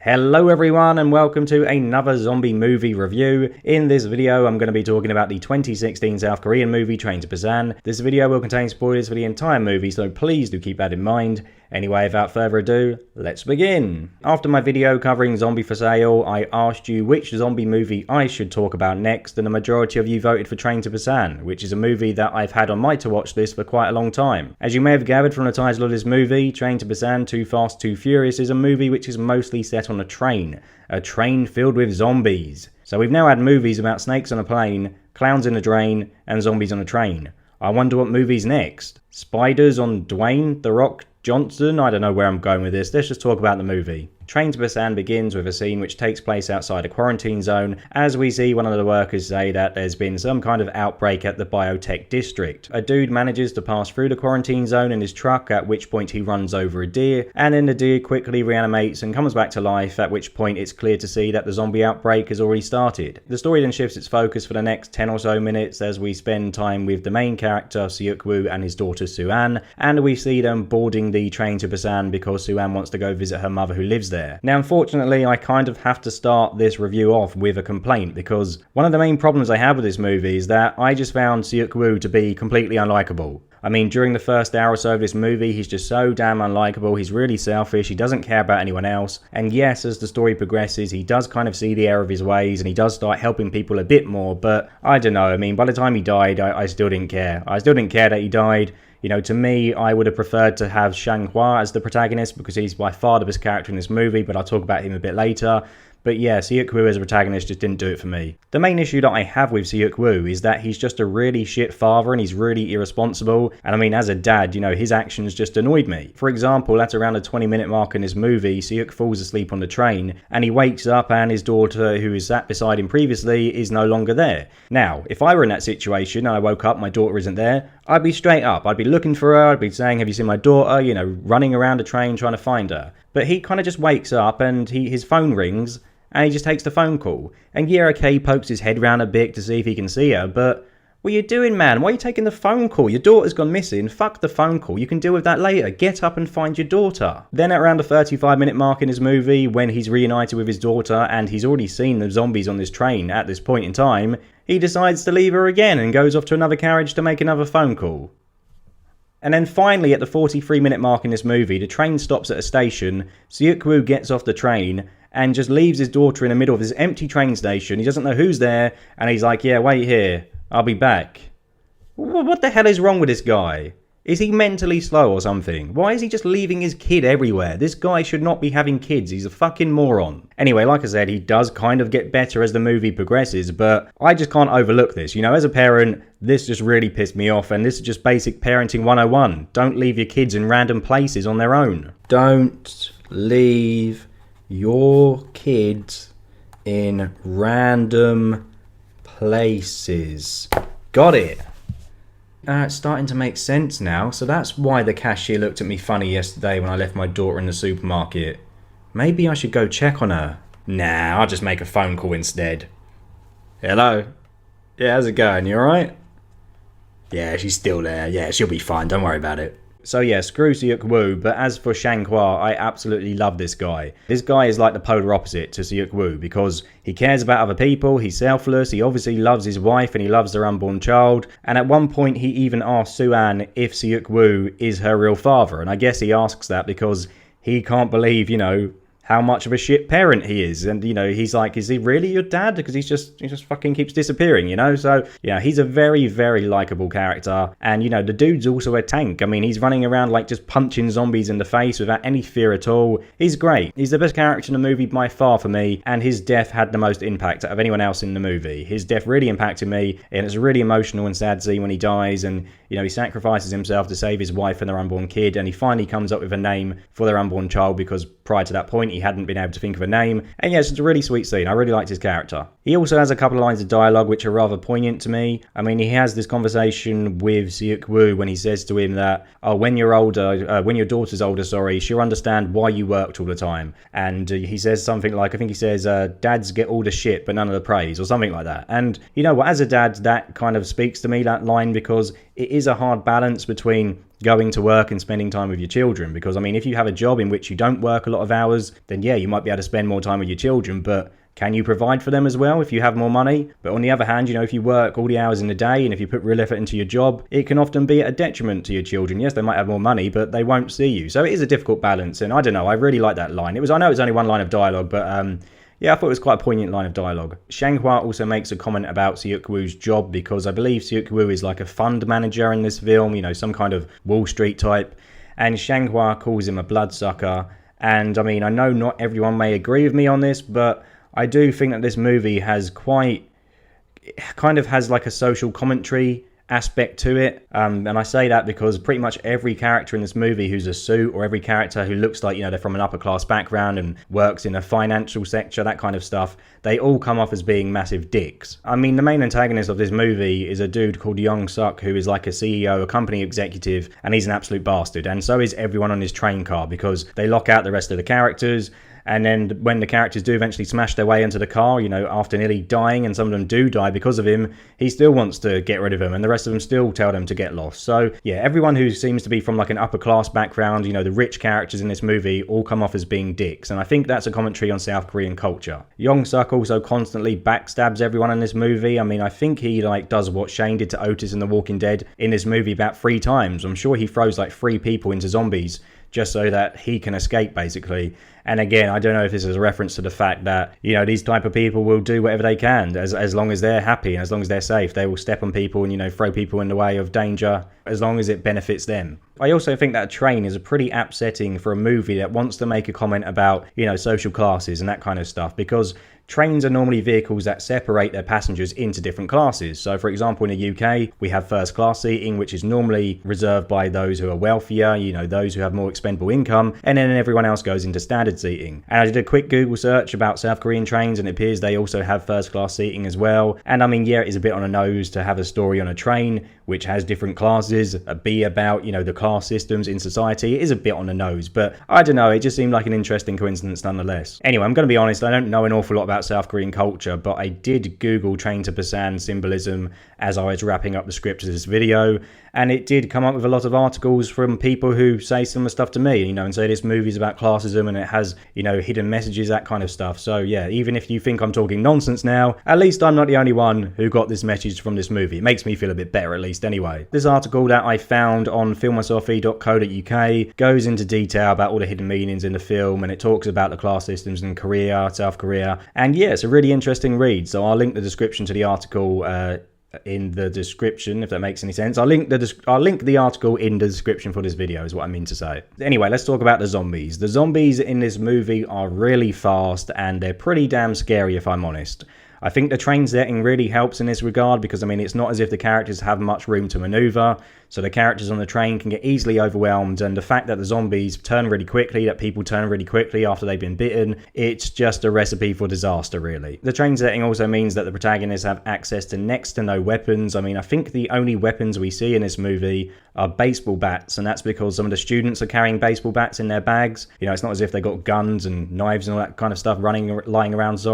Hello everyone and welcome to another zombie movie review. In this video I'm going to be talking about the 2016 South Korean movie Train to Busan. This video will contain spoilers for the entire movie, so please do keep that in mind. Anyway, without further ado, let's begin. After my video covering Zombie for Sale, I asked you which zombie movie I should talk about next, and the majority of you voted for Train to Busan, which is a movie that I've had on my to-watch list for quite a long time. As you may have gathered from the title of this movie, Train to Busan Too Fast Too Furious is a movie which is mostly set on a train filled with zombies. So we've now had movies about snakes on a plane, clowns in a drain, and zombies on a train. I wonder what movie's next? Spiders on Dwayne The Rock Johnson? I don't know where I'm going with this. Let's just talk about the movie. Train to Busan begins with a scene which takes place outside a quarantine zone, as we see one of the workers say that there's been some kind of outbreak at the biotech district. A dude manages to pass through the quarantine zone in his truck, at which point he runs over a deer, and then the deer quickly reanimates and comes back to life, at which point it's clear to see that the zombie outbreak has already started. The story then shifts its focus for the next 10 or so minutes as we spend time with the main character Seok-woo and his daughter Soo-an, and we see them boarding the train to Busan because Soo-an wants to go visit her mother who lives there. Now, unfortunately, I kind of have to start this review off with a complaint, because one of the main problems I have with this movie is that I just found Seok-woo to be completely unlikable. I mean, during the first hour or so of this movie, he's just so damn unlikable. He's really selfish. He doesn't care about anyone else. And yes, as the story progresses, he does kind of see the error of his ways and he does start helping people a bit more. But I don't know. I mean, by the time he died, I still didn't care. I still didn't care that he died. You know, to me, I would have preferred to have Shang-Hua as the protagonist because he's by far the best character in this movie, but I'll talk about him a bit later. But yeah, Seok-woo as a protagonist just didn't do it for me. The main issue that I have with Seok-woo is that he's just a really shit father and he's really irresponsible. And I mean, as a dad, you know, his actions just annoyed me. For example, at around the 20-minute mark in this movie, Seok falls asleep on the train and he wakes up and his daughter, who was sat beside him previously, is no longer there. Now, if I were in that situation and I woke up, my daughter isn't there, I'd be straight up. I'd be looking for her. I'd be saying, have you seen my daughter? You know, running around the train trying to find her. But he kind of just wakes up and his phone rings and he just takes the phone call. And yeah, okay, he pokes his head round a bit to see if he can see her, but what are you doing, man? Why are you taking the phone call? Your daughter's gone missing. Fuck the phone call. You can deal with that later. Get up and find your daughter. Then at around the 35-minute mark in his movie, when he's reunited with his daughter and he's already seen the zombies on this train at this point in time, he decides to leave her again and goes off to another carriage to make another phone call. And then finally, at the 43-minute mark in this movie, the train stops at a station. Seok-woo gets off the train and just leaves his daughter in the middle of this empty train station. He doesn't know who's there, and he's like, yeah, wait here, I'll be back. What the hell is wrong with this guy? Is he mentally slow or something? Why is he just leaving his kid everywhere? This guy should not be having kids. He's a fucking moron. Anyway, like I said, he does kind of get better as the movie progresses, but I just can't overlook this. You know, as a parent, this just really pissed me off, and this is just basic parenting 101. Don't leave your kids in random places on their own. Don't leave your kids in random places. Got it. It's starting to make sense now. So that's why the cashier looked at me funny yesterday when I left my daughter in the supermarket. Maybe I should go check on her. Nah, I'll just make a phone call instead. Hello? Yeah, how's it going? You alright? Yeah, she's still there. Yeah, she'll be fine. Don't worry about it. So yeah, screw Seok-woo, but as for Shang-Hua, I absolutely love this guy. This guy is like the polar opposite to Seok-woo because he cares about other people, he's selfless, he obviously loves his wife and he loves their unborn child, and at one point he even asks Soo-an if Seok-woo is her real father, and I guess he asks that because he can't believe, you know, how much of a shit parent he is. And, you know, he's like, is he really your dad? Because he just fucking keeps disappearing, you know? So, yeah, he's a very, very likable character. And, you know, the dude's also a tank. I mean, he's running around like just punching zombies in the face without any fear at all. He's great. He's the best character in the movie by far for me. And his death had the most impact out of anyone else in the movie. His death really impacted me. And it's really emotional and sad to see when he dies. And, you know, he sacrifices himself to save his wife and their unborn kid. And he finally comes up with a name for their unborn child because prior to that point, he hadn't been able to think of a name. And yes, it's a really sweet scene. I really liked his character. He also has a couple of lines of dialogue which are rather poignant to me. I mean, he has this conversation with Seok-woo when he says to him that, oh, when you're older, when your daughter's older, she'll understand why you worked all the time. And he says something like, I think he says, dads get all the shit but none of the praise, or something like that. And you know what, as a dad, that kind of speaks to me, that line, because it is a hard balance between going to work and spending time with your children. Because, I mean, if you have a job in which you don't work a lot of hours, then yeah, you might be able to spend more time with your children, but can you provide for them as well if you have more money? But on the other hand, if you work all the hours in the day and if you put real effort into your job, it can often be a detriment to your children. Yes, they might have more money, but they won't see you. So it is a difficult balance. And I don't know, I really like that line. I know it's only one line of dialogue, but yeah, I thought it was quite a poignant line of dialogue. Shanghua also makes a comment about Seok-woo's job because I believe Seok-woo is like a fund manager in this film, some kind of Wall Street type. And Shanghua calls him a bloodsucker. And I mean, I know not everyone may agree with me on this, but I do think that this movie has kind of has like a social commentary aspect to it. And I say that because pretty much every character in this movie who's a suit, or every character who looks like, they're from an upper class background and works in a financial sector, that kind of stuff, they all come off as being massive dicks. I mean, the main antagonist of this movie is a dude called Young-suk, who is like a CEO, a company executive, and he's an absolute bastard. And so is everyone on his train car, because they lock out the rest of the characters. And then when the characters do eventually smash their way into the car, after nearly dying, and some of them do die because of him, he still wants to get rid of them, and the rest of them still tell them to get lost. So yeah, everyone who seems to be from like an upper class background, the rich characters in this movie all come off as being dicks. And I think that's a commentary on South Korean culture. Young-suk also constantly backstabs everyone in this movie. I mean, I think he does what Shane did to Otis in The Walking Dead in this movie about 3 times. I'm sure he throws like 3 people into zombies just so that he can escape, basically. And again, I don't know if this is a reference to the fact that, these type of people will do whatever they can as long as they're happy and as long as they're safe. They will step on people and, throw people in the way of danger as long as it benefits them. I also think that Train is a pretty apt setting for a movie that wants to make a comment about, social classes and that kind of stuff, because trains are normally vehicles that separate their passengers into different classes. So, for example, in the UK, we have first class seating, which is normally reserved by those who are wealthier, those who have more expendable income, and then everyone else goes into standard seating. And I did a quick Google search about South Korean trains, and it appears they also have first class seating as well. And I mean, yeah, it is a bit on the nose to have a story on a train which has different classes, be about, the class systems in society. It is a bit on the nose, but I don't know, it just seemed like an interesting coincidence nonetheless. Anyway, I'm going to be honest, I don't know an awful lot about South Korean culture, but I did Google Train to Busan symbolism as I was wrapping up the script of this video, and it did come up with a lot of articles from people who say similar stuff to me, and say this movie is about classism and it has, hidden messages, that kind of stuff. So yeah, even if you think I'm talking nonsense now, at least I'm not the only one who got this message from this movie. It makes me feel a bit better, at least anyway. This article that I found on filmosophy.co.uk goes into detail about all the hidden meanings in the film, and it talks about the class systems in Korea, South Korea, and yeah, it's a really interesting read. So I'll link the description to the article in the description, if that makes any sense. I'll link the article in the description for this video, is what I mean to say. Anyway, let's talk about the zombies. The zombies in this movie are really fast, and they're pretty damn scary, if I'm honest. I think the train setting really helps in this regard, because I mean, it's not as if the characters have much room to maneuver, so the characters on the train can get easily overwhelmed, and the fact that the zombies turn really quickly, that people turn really quickly after they've been bitten, it's just a recipe for disaster, really. The train setting also means that the protagonists have access to next to no weapons. I mean, I think the only weapons we see in this movie are baseball bats, and that's because some of the students are carrying baseball bats in their bags. It's not as if they got guns and knives and all that kind of stuff lying around,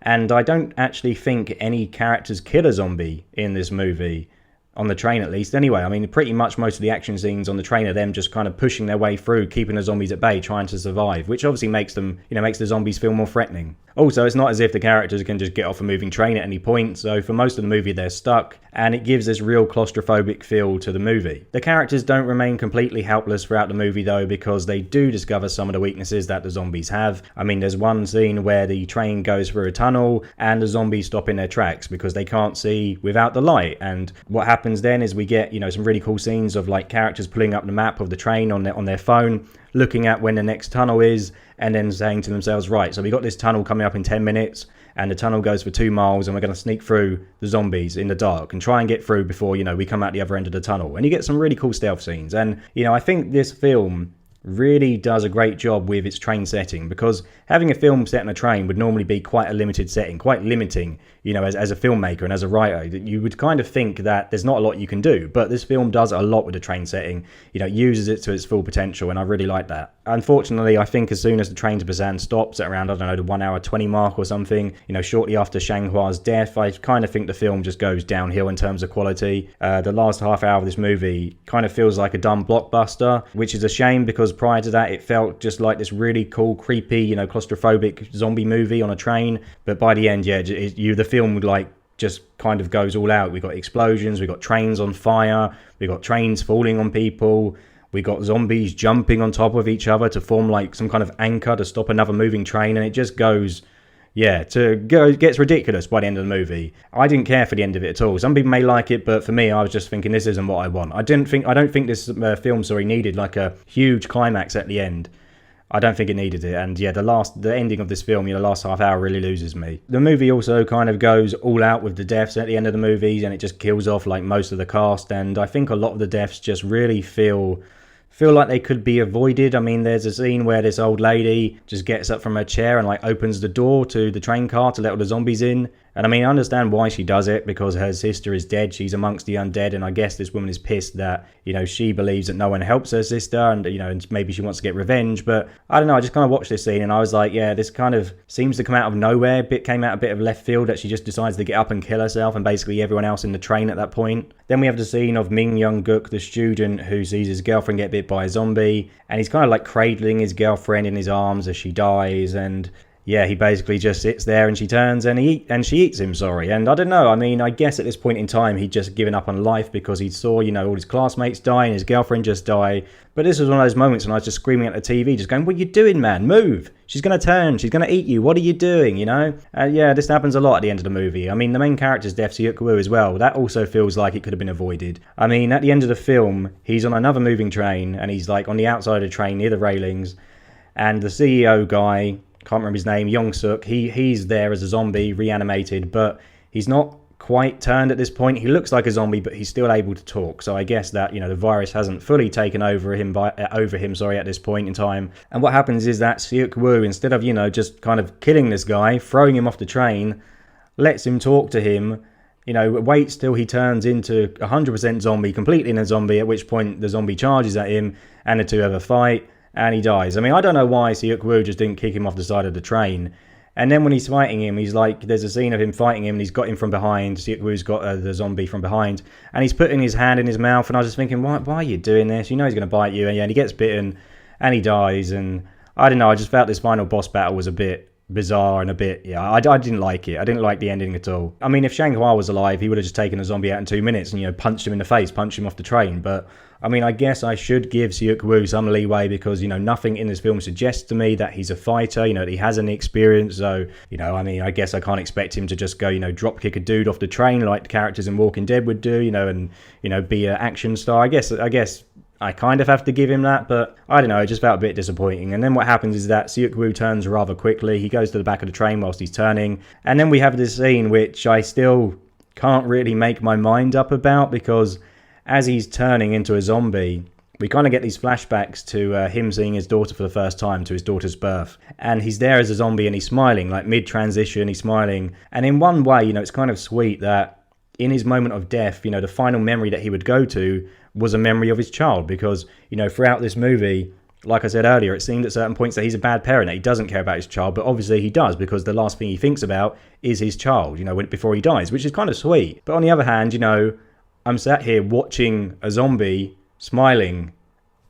and I don't actually think any characters kill a zombie in this movie. On the train, at least. Anyway, I mean, pretty much most of the action scenes on the train are them just kind of pushing their way through, keeping the zombies at bay, trying to survive, which obviously makes them, makes the zombies feel more threatening. Also, it's not as if the characters can just get off a moving train at any point, so for most of the movie they're stuck, and it gives this real claustrophobic feel to the movie. The characters don't remain completely helpless throughout the movie though, because they do discover some of the weaknesses that the zombies have. I mean, there's one scene where the train goes through a tunnel and the zombies stop in their tracks because they can't see without the light, and what happens then is we get, some really cool scenes of like characters pulling up the map of the train on their phone, looking at when the next tunnel is, and then saying to themselves, right, so we got this tunnel coming up in 10 minutes, and the tunnel goes for 2 miles, and we're going to sneak through the zombies in the dark and try and get through before, we come out the other end of the tunnel. And you get some really cool stealth scenes. And, I think this film really does a great job with its train setting, because having a film set on a train would normally be quite a limited setting, quite limiting, as a filmmaker and as a writer. You would kind of think that there's not a lot you can do, but this film does a lot with the train setting, uses it to its full potential, and I really like that. unfortunately, I think as soon as the Train to Busan stops at around, I don't know, the 1 hour 20 mark or something, shortly after Shanghua's death, I kind of think the film just goes downhill in terms of quality. The last half hour of this movie kind of feels like a dumb blockbuster, which is a shame because prior to that, it felt just like this really cool, creepy, claustrophobic zombie movie on a train. But by the end, the film would just kind of goes all out. We got explosions, we got trains on fire, we got trains falling on people. We got zombies jumping on top of each other to form some kind of anchor to stop another moving train, and it just goes, gets ridiculous by the end of the movie. I didn't care for the end of it at all. Some people may like it, but for me, I was just thinking this isn't what I want. I don't think this film needed a huge climax at the end. I don't think it needed it, and the ending of this film, the last half hour really loses me. The movie also kind of goes all out with the deaths at the end of the movies, and it just kills off most of the cast, and I think a lot of the deaths just really feel like they could be avoided. I mean, there's a scene where this old lady just gets up from her chair and opens the door to the train car to let all the zombies in. And I mean, I understand why she does it, because her sister is dead. She's amongst the undead, and I guess this woman is pissed that, she believes that no one helps her sister, and, and maybe she wants to get revenge. But I don't know, I just kind of watched this scene and I was like, this kind of seems to come out of nowhere. Came out a bit of left field that she just decides to get up and kill herself and basically everyone else in the train at that point. Then we have the scene of Min Young-guk, the student, who sees his girlfriend get bit by a zombie, and he's kind of cradling his girlfriend in his arms as she dies, and he basically just sits there and she turns and she eats him, And I don't know, I mean, I guess at this point in time, he'd just given up on life because he saw, all his classmates die and his girlfriend just die. But this was one of those moments when I was just screaming at the TV, just going, what are you doing, man? Move! She's going to turn, she's going to eat you, what are you doing, this happens a lot at the end of the movie. I mean, the main character's death, Seok-woo, as well, that also feels like it could have been avoided. I mean, at the end of the film, he's on another moving train, and he's on the outside of the train near the railings, and the CEO guy, can't remember his name, Young-suk, he's there as a zombie, reanimated, but he's not quite turned at this point. He looks like a zombie, but he's still able to talk. So I guess that, the virus hasn't fully taken over him at this point in time. And what happens is that Seok-woo, instead of, just kind of killing this guy, throwing him off the train, lets him talk to him, waits till he turns into 100% zombie, completely in a zombie, at which point the zombie charges at him, and the two have a fight. And he dies. I mean, I don't know why Seok-woo just didn't kick him off the side of the train. And then when he's fighting him, he's there's a scene of him fighting him, and he's got him from behind. Seok-woo's got the zombie from behind, and he's putting his hand in his mouth. And I was just thinking, why are you doing this? He's going to bite you. And he gets bitten, and he dies. And I don't know, I just felt this final boss battle was a bit bizarre and a bit, I didn't like it. I didn't like the ending at all. I mean, if Shanghua was alive, he would have just taken the zombie out in 2 minutes and, punched him in the face, punched him off the train. But I mean, I guess I should give Seok-woo some leeway because, nothing in this film suggests to me that he's a fighter, that he has any experience. So, I mean, I guess I can't expect him to just go, drop kick a dude off the train like the characters in Walking Dead would do, and, be an action star. I guess I kind of have to give him that, but I don't know, it just felt a bit disappointing. And then what happens is that Seok-woo turns rather quickly. He goes to the back of the train whilst he's turning. And then we have this scene which I still can't really make my mind up about, because as he's turning into a zombie, we kind of get these flashbacks to him seeing his daughter for the first time, to his daughter's birth. And he's there as a zombie and he's smiling, mid-transition, he's smiling. And in one way, it's kind of sweet that in his moment of death, the final memory that he would go to was a memory of his child, because, throughout this movie, like I said earlier, it seemed at certain points that he's a bad parent, that he doesn't care about his child, but obviously he does, because the last thing he thinks about is his child, before he dies, which is kind of sweet. But on the other hand, I'm sat here watching a zombie smiling,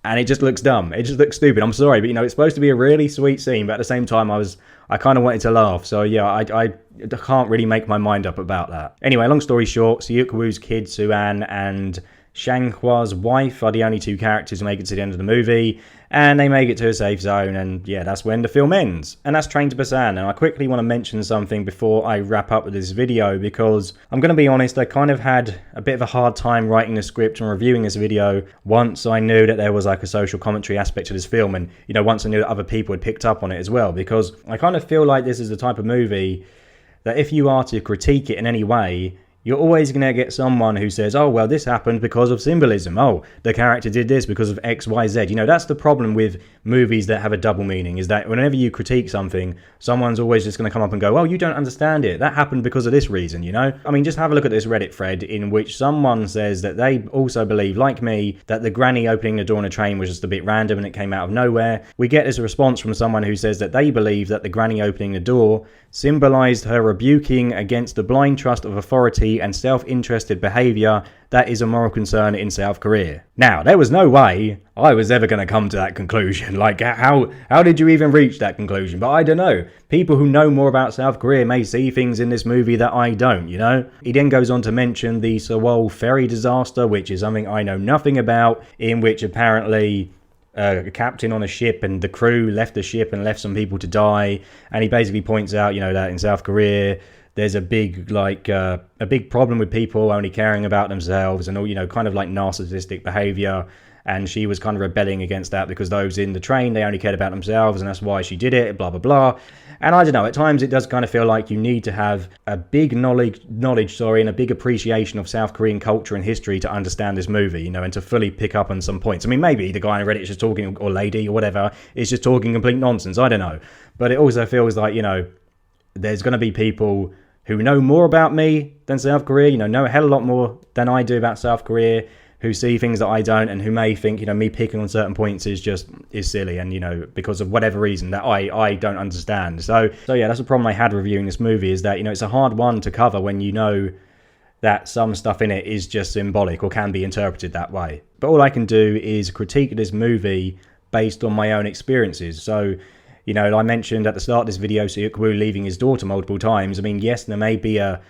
and it just looks dumb. It just looks stupid. I'm sorry, but it's supposed to be a really sweet scene, but at the same time, I kind of wanted to laugh. So yeah, I can't really make my mind up about that. Anyway, long story short, Seok-woo's kid, Soo-an, and Shanghua's wife are the only two characters who make it to the end of the movie, and they make it to a safe zone, and that's when the film ends. And that's Train to Busan. And I quickly want to mention something before I wrap up with this video, because I'm going to be honest, I kind of had a bit of a hard time writing the script and reviewing this video once I knew that there was a social commentary aspect to this film, and once I knew that other people had picked up on it as well, because I kind of feel like this is the type of movie that if you are to critique it in any way, you're always going to get someone who says, oh, well, this happened because of symbolism. Oh, the character did this because of X, Y, Z. You know, that's the problem with movies that have a double meaning, is that whenever you critique something, someone's always just going to come up and go, oh, you don't understand it. That happened because of this reason, you know? I mean, just have a look at this Reddit thread in which someone says that they also believe, like me, that the granny opening the door on a train was just a bit random and it came out of nowhere. We get this response from someone who says that they believe that the granny opening the door symbolized her rebuking against the blind trust of authority and self-interested behavior that is a moral concern in South Korea. Now, there was no way I was ever going to come to that conclusion. Like, how did you even reach that conclusion? But I don't know. People who know more about South Korea may see things in this movie that I don't, you know? He then goes on to mention the Sewol ferry disaster, which is something I know nothing about, in which apparently a captain on a ship and the crew left the ship and left some people to die. And he basically points out, you know, that in South Korea there's a big big problem with people only caring about themselves and all, you know, kind of like narcissistic behavior. And she was kind of rebelling against that because those in the train, they only cared about themselves, and that's why she did it, blah blah blah. And I don't know, at times it does kind of feel like you need to have a big knowledge and a big appreciation of South Korean culture and history to understand this movie, you know, and to fully pick up on some points. I mean, maybe the guy on Reddit is just talking, or lady, or whatever, is just talking complete nonsense, I don't know. But it also feels like, you know, there's going to be people who know more about me than South Korea, you know a hell of a lot more than I do about South Korea, who see things that I don't, and who may think, you know, me picking on certain points is silly, and, you know, because of whatever reason that I don't understand. So yeah, that's the problem I had reviewing this movie, is that, you know, it's a hard one to cover when you know that some stuff in it is just symbolic or can be interpreted that way. But all I can do is critique this movie based on my own experiences. So, you know, I mentioned at the start of this video Seok-woo leaving his daughter multiple times. I mean, yes, there may be a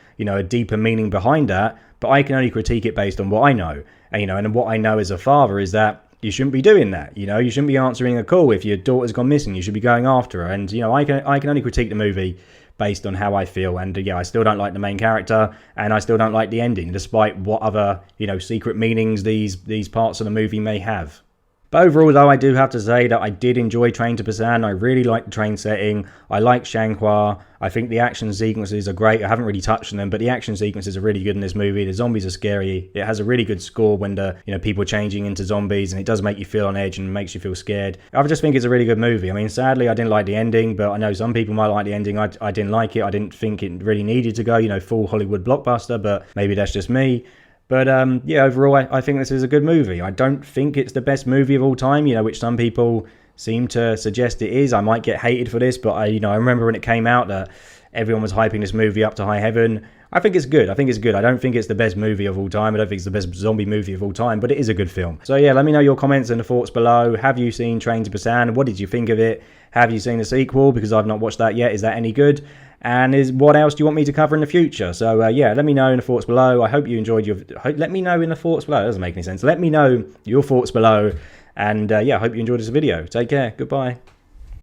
deeper meaning behind that, but I can only critique it based on what I know. And, you know, and what I know as a father is that you shouldn't be doing that. You know, you shouldn't be answering a call if your daughter's gone missing. You should be going after her. And, you know, I can only critique the movie based on how I feel. And yeah, I still don't like the main character, and I still don't like the ending, despite what other, you know, secret meanings these parts of the movie may have. But overall, though, I do have to say that I did enjoy Train to Busan. I really like the train setting. I like Shanghua. I think the action sequences are great. I haven't really touched on them, but the action sequences are really good in this movie. The zombies are scary. It has a really good score when the, you know, people are changing into zombies, and it does make you feel on edge and makes you feel scared. I just think it's a really good movie. I mean, sadly, I didn't like the ending, but I know some people might like the ending. I didn't like it. I didn't think it really needed to go, you know, full Hollywood blockbuster, but maybe that's just me. But yeah, overall, I think this is a good movie. I don't think it's the best movie of all time, you know, which some people seem to suggest it is. I might get hated for this, but I remember when it came out that everyone was hyping this movie up to high heaven. I think it's good. I don't think it's the best movie of all time. I don't think it's the best zombie movie of all time, but it is a good film. So yeah, let me know your comments and the thoughts below. Have you seen Train to Busan? What did you think of it? Have you seen the sequel? Because I've not watched that yet. Is that any good? And what else do you want me to cover in the future? So yeah, let me know in the thoughts below. I hope you enjoyed let me know in the thoughts below. That doesn't make any sense. Let me know your thoughts below. And yeah, I hope you enjoyed this video. Take care. Goodbye.